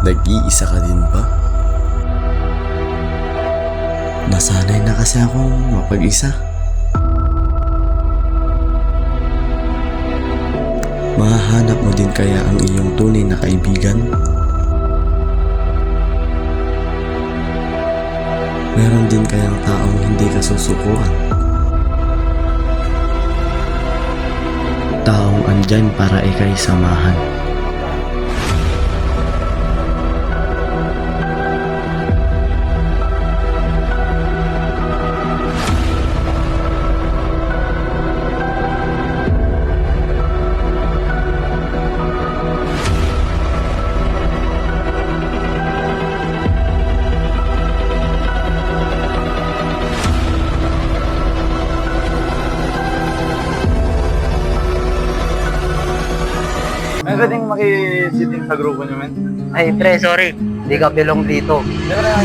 Nag-iisa ka din ba? Nasanay na kasi akong mapag-isa. Mahahanap mo din kaya ang iyong tunay na kaibigan? Meron din kayang taong hindi ka susukuan? Taong andyan para ika'y samahan. May pwedeng makisiting sa grupo nyo, men? Ay, pre, sorry. Hindi ka belong dito. Pero na,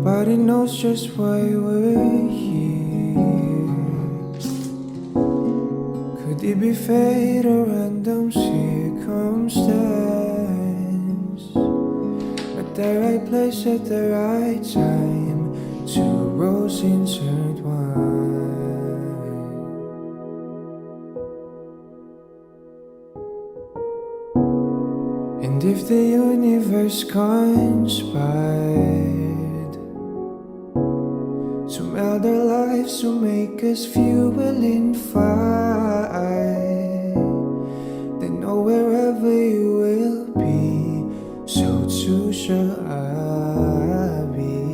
Nobody knows just why we're here. Could it be fate or random circumstance? At the right place at the right time, two roads intertwined. And if the universe conspired to meld our lives to make us fuel and fire, then know wherever you will be, so too shall I be.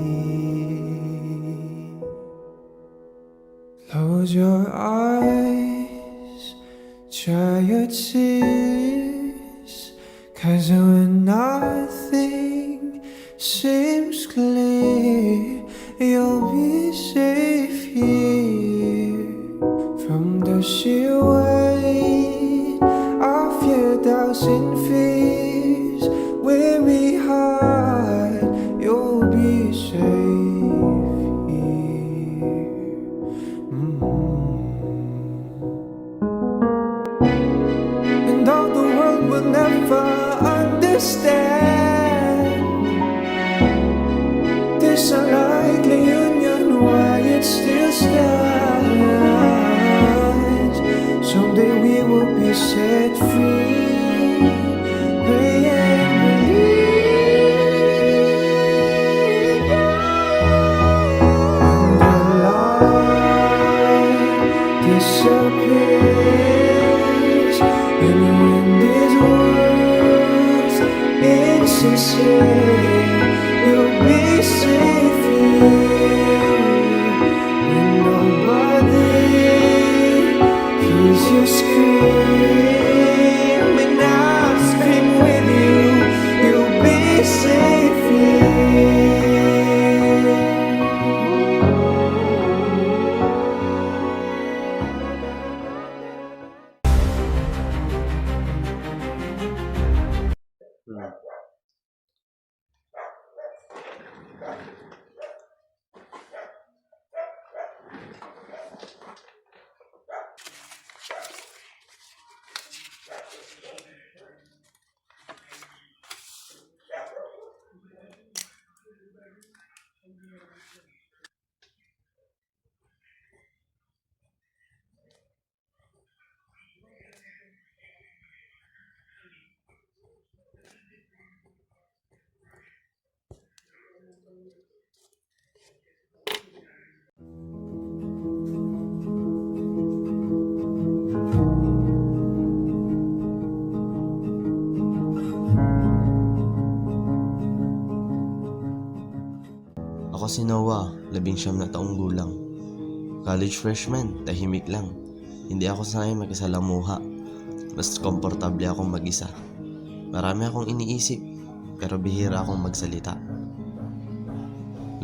Close your eyes, dry your tears, 'cause when nothing seems clear, you'll be safe here from the sheer weight of your doubts and fears. Weary heart, you'll be safe here. And though the world will never understand this unlikely union, why it still stands. Someday we will be set free. Pray and believe. And the light disappears, and when these words insincere, you'll be safe here when nobody hears you scream, and I'll scream with you. You'll be safe here. Ako si Noah, 19 na taong gulang. College freshman, tahimik lang. Hindi ako sanay makisalamuha. Mas komportable akong mag-isa. Marami akong iniisip, pero bihira akong magsalita.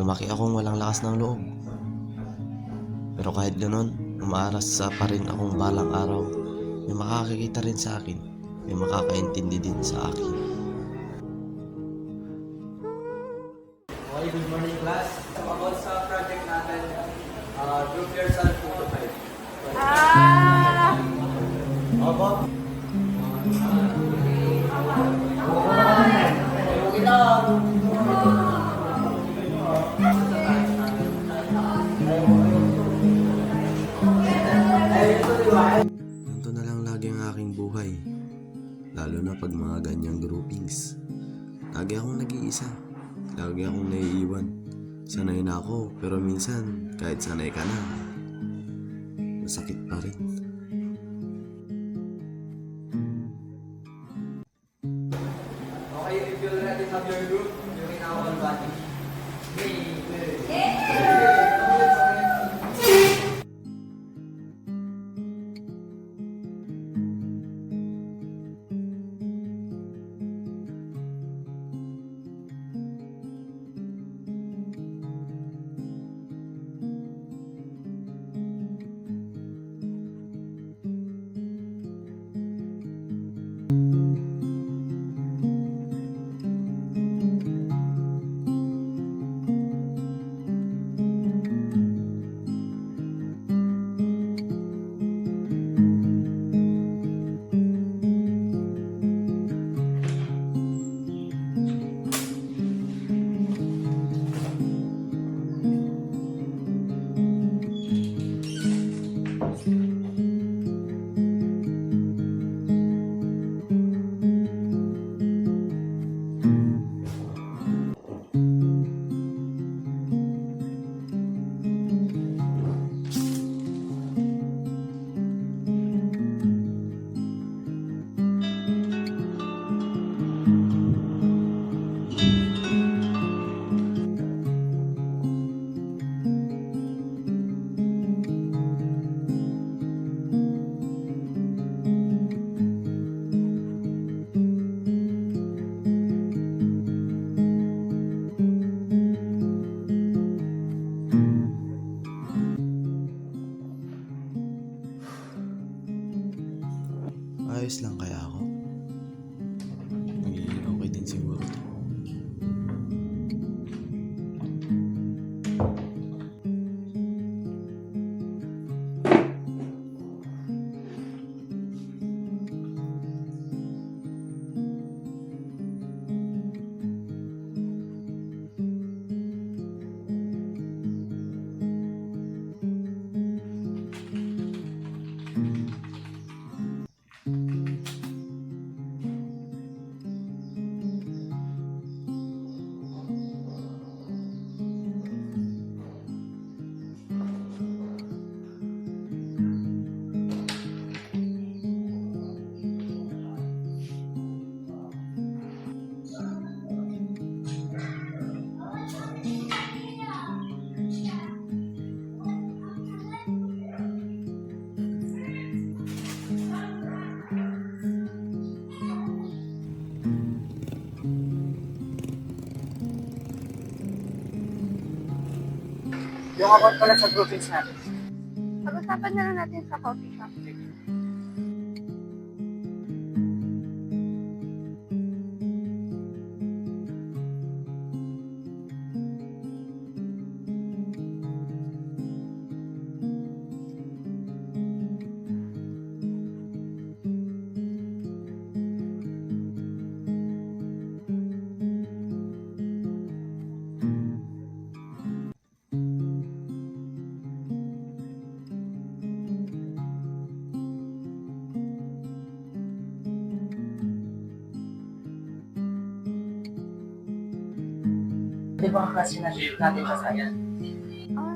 Lumaki akong walang lakas ng loob. Pero kahit ganon, umaaras sa pa rin akong balang araw. May makakakita rin sa akin. May makakaintindi din sa akin. Okay, good morning class. About sa project natin, group yourself 2 to 5. Ganito na lang lagi ang aking buhay. Lalo na pag mga ganyang groupings. Lagi akong nag-iisa. Lagi akong naiiwan. Sanay na ako, pero minsan, kahit sanay ka na, masakit pa rin. Okay, if you already have your group, you can now all body. Ayos lang kaya ako? Magiging okay din siguro to. Yung about pala sa groupings natin. Pag-usapan na lang natin sa coffee shop. Di ba ang klase natin sa science? Ah,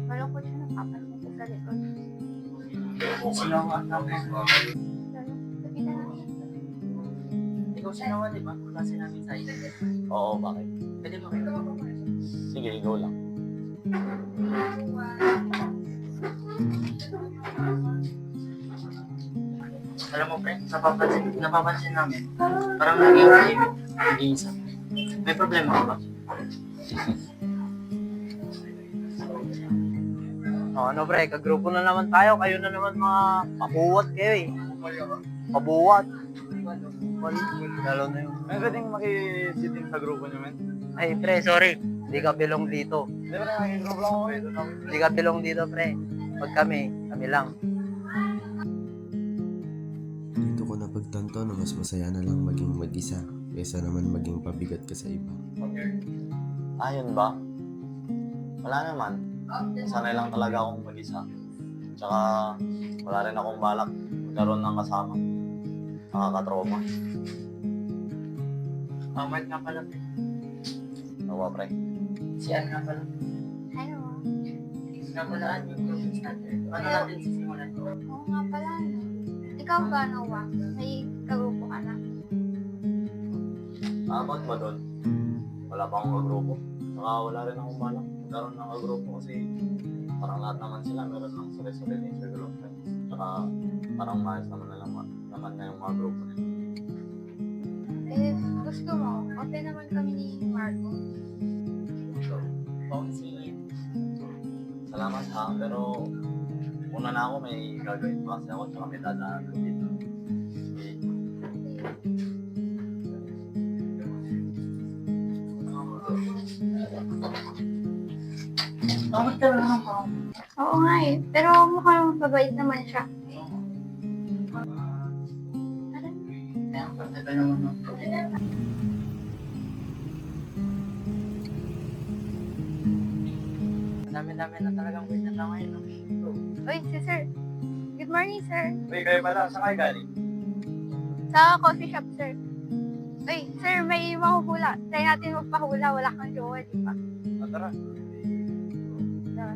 malungkot siya ng kapatid sa likod. Sino ang numbers mo? Lalo, sabi na natin. Ikaw si Noah, di ba? Klase namin science. Oo, bakit? Pwede ba kayo? Sige, go lang. Alam mo, pre, napapansin namin, parang naging tahimik, nag-iisa. May problema ka ba? Ano pre, kagrupo na naman tayo. Kayo na naman mga pabuwat kayo eh. Pabuwat. Lalo na yun. May pwedeng makisiting sa grupo nyo, men? Ay pre, sorry. Hindi ka belong dito. Hindi ba na naging grupo lang ako eh. Hindi ka belong dito pre. Pag kami lang. Dito ko napagtanto na mas masaya na lang maging mag-isa kaysa naman maging pabigat ka sa iba. Ayun ba? Wala naman. Sanay lang talaga akong mag-isa. Tsaka wala rin akong balak magkaroon ng kasama. Nakakatroma. Mark nga pala pre. Nawa, pre. Si Ann nga pala. Hello. Nga pala Ann yung group natin. Ano natin sisimulan ko? Oo nga pala, no? Ikaw ba, Noah? May kagrupo ka na? Abot ba doon? Wala pa akong kagrupo. Saka wala rin akong balak magkaroon ng kagrupo kasi parang lahat naman sila meron ng sarili-sarili na circle of friends. Saka parang maayos naman na yung mga grupo nila. Eh, gusto mo, open naman kami ni Marco. Salamat ha, pero una na ako may gagawin pa kasi ako tsaka may dadaan dito. Okay. Bakit ka lang ako? Oo nga eh, pero mukhang mabait naman siya. Kaya ang pagtagal naman ng dami-dami na talagang kulit na tao ngayon. No? Uy, si sir. Good morning, sir. Uy, kayo pala, saan kayo galing? Sa coffee shop, sir. Uy, sir, may mahuhula. Try natin magpahula. Wala kang jowa, di ba? Tara. Tara.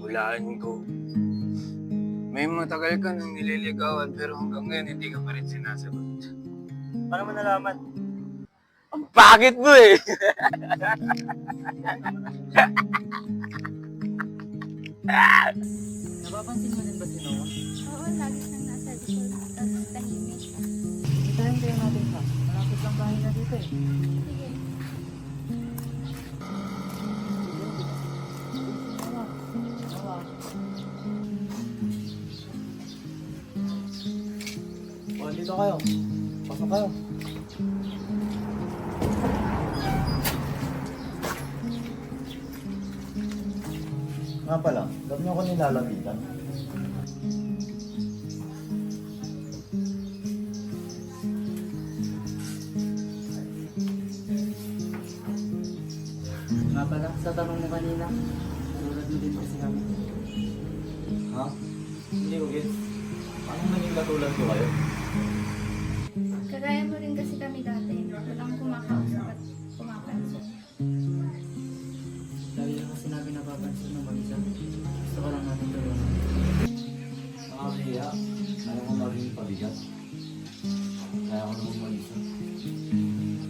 Hulaan ko. May matagal ka nang nililigawan pero hanggang ngayon hindi ka pa rin sinasagot. Paano mo nalaman? Ang pangit mo eh! Napapansin mo din ba si Noah? Oo, lagi siyang nasa likod. Tapos tahimik. Itahin kayo natin siya. Malapit lang bahay na dito eh. Sige. O, dito kayo. Pasok kayo. Nga pala, ba't niyo ako nilalapitan? Nga pala, sa tanong mo kanina, tulad mo din kasi kami. Ha? Hindi ko gets. Paano naging katulad ko kayo? Kagaya mo rin kasi kami dati. Walang kumakausap at kumapansin. Lagi na kasi namin napapansin ng mag-isa. Gusto ko lang natin tulungan. Nakakahiya. Ayaw ko maging pabigat. Kaya ako naman mag-isa.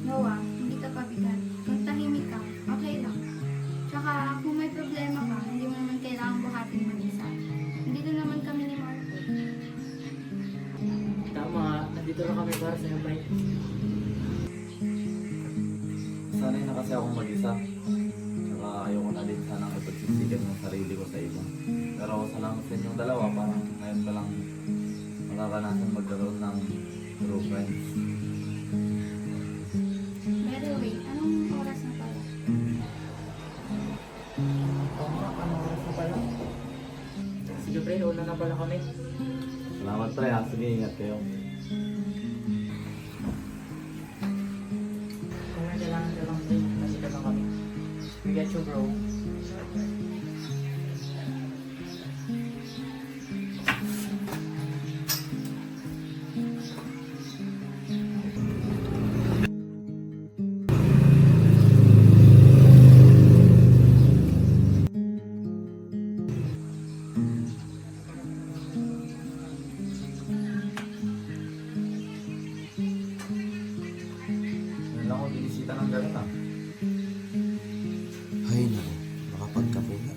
Noah, hindi ka pabigat. Kung tahimik ka, okay lang. Tsaka kung may problema ka, hindi mo naman kailangan buhatin mag-isa. Nandito naman kami ni Marco. Tama, nandito lang kami para sa bay. Sanay na kasi akong mag-isa. Saka ayoko na din sanang ipagsisigan ng sarili ko sa iba. Pero sa lang sa inyong dalawa, parang ngayon pa lang makakanasan magkaroon ng true friends. By the way, anong oras na pala? Tama, ano oras na pala? Sige pre, una na pala kami. Salamat pre ha. Sige, ingat kayo. Kung may kailangan ka lang din, nandito lang kami. We get you bro. pagkapula.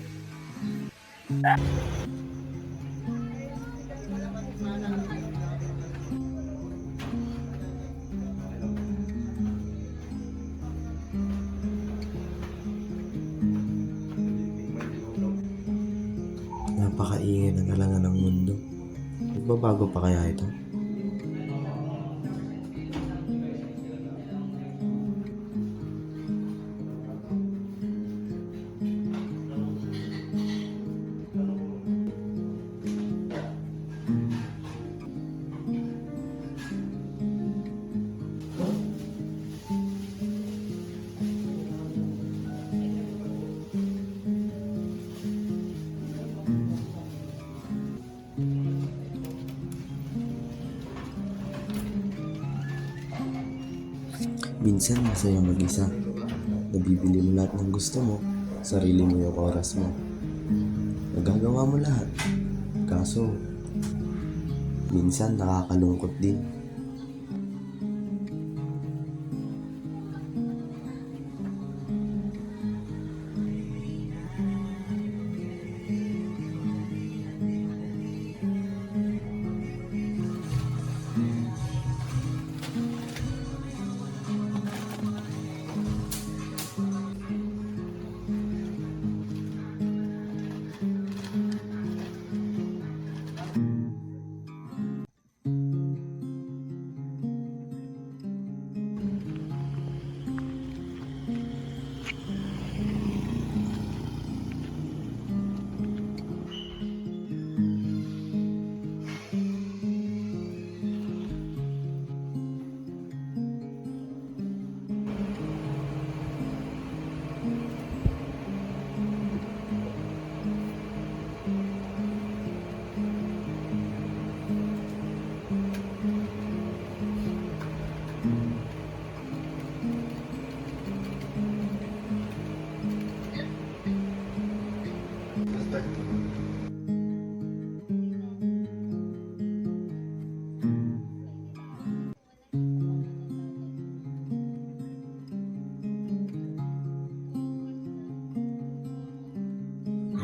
Napakaingay na talaga ng mundo. Magbabago pa kaya ito? Minsan masaya mag-isa. Nabibili mo lahat ng gusto mo, sarili mo yung oras mo. Nagagawa mo lahat. Kaso, minsan nakakalungkot din.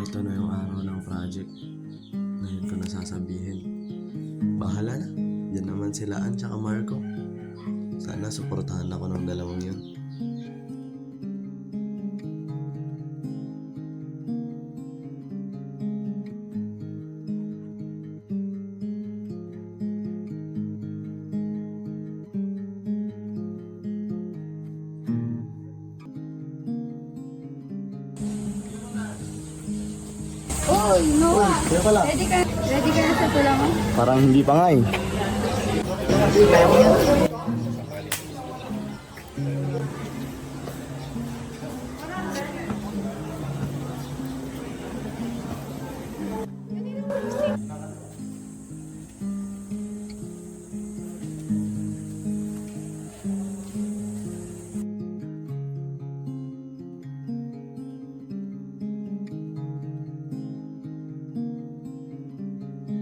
Ito na yung araw ng project. Ngayon ko nasasabihin. Bahala na. Diyan naman sila Ann tsaka Marco. Sana suportahan ako ng dalawang yun. Oy, Noah! Ready ka na sa tula mo? Parang hindi pa nga eh.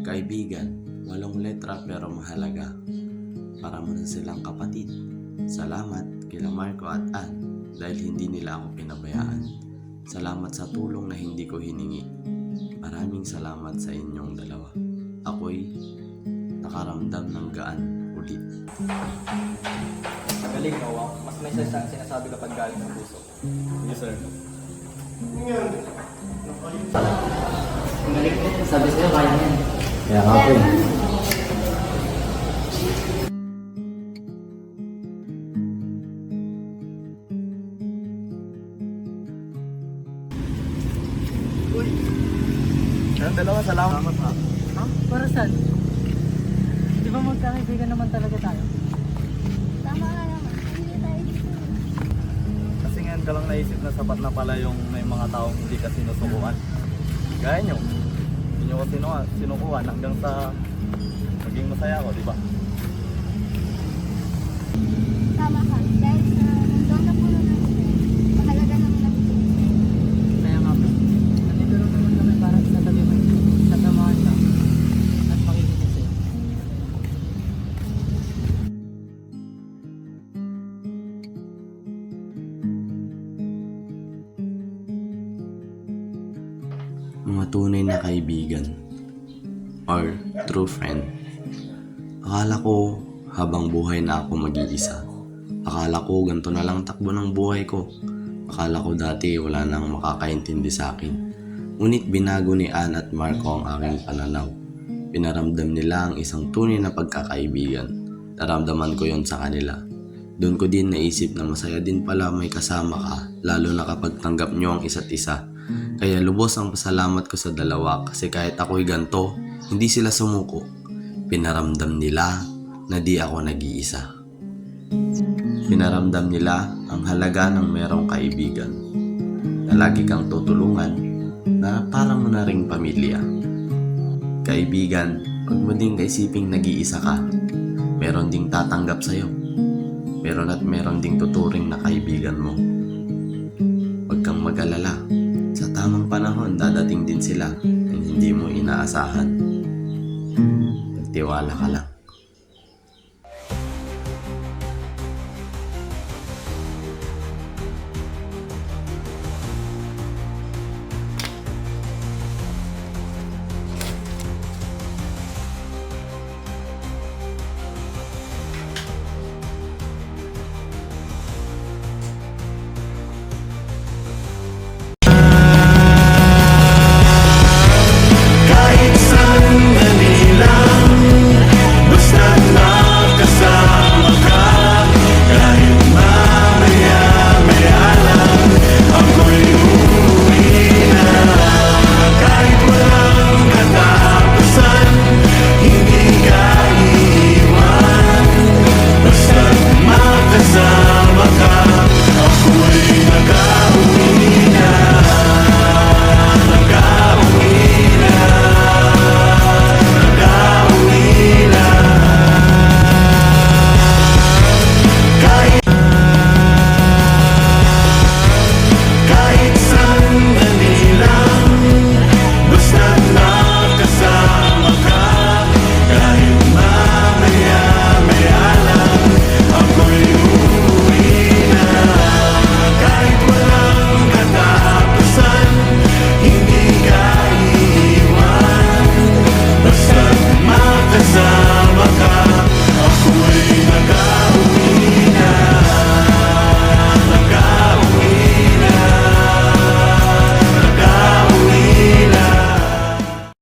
Kaibigan, 8 letra pero mahalaga. Para mo na silang kapatid. Salamat kila Marco at Ann dahil hindi nila ako pinabayaan. Salamat sa tulong na hindi ko hiningi. Maraming salamat sa inyong dalawa. Ako'y nakaramdam ng gaan ulit. Galing, Noah. Mas may sense ang sinasabi kapag galing ng puso. Yes, sir. Galing ko. Sabi sa'yo, kaya mo yan. Kaya nga po eh. Ang dalawa, salamat ha. Ha? Para saan? Di ba magkakaibigan naman talaga tayo? Tama ka naman. Hindi tayo dito. Kasi ngayon ka lang naisip na sapat na pala yung may mga taong hindi ka sinusukuan. Gaya nyo. Hindi nyo ko sinukuhan hanggang sa maging masaya ako, di ba? Tama ka. Dahil sa mundo na puno ng stress, mahalaga naman natin. Kaya nga po. Nandito lang naman kami para sa tabi mo. Sasamahan ka. At makikinig sa'yo. mga tunay na kaibigan or true friend. Akala ko habang buhay na ako mag-iisa. Akala ko ganito na lang takbo ng buhay ko. Akala ko dati wala nang makakaintindi sa akin. Ngunit binago ni Ann at Marco ang aking pananaw. Pinaramdam nila ang isang tunay na pagkakaibigan. Naramdaman ko yon sa kanila. Doon ko din naisip na masaya din pala may kasama ka, lalo na kapag tanggap nyo ang isa't isa. Kaya lubos ang pasalamat ko sa dalawa kasi kahit ako'y ganto, hindi sila sumuko. Pinaramdam nila na di ako nag-iisa. Pinaramdam nila ang halaga ng merong kaibigan, na lagi kang tutulungan, na para mo na ring pamilya. Kaibigan, huwag mo ding kaisiping nag-iisa ka. Meron ding tatanggap sa'yo. Meron ding tuturing na kaibigan mo. Huwag kang mag-alala. Sa tamang panahon, dadating din sila ng hindi mo inaasahan. Magtiwala ka lang.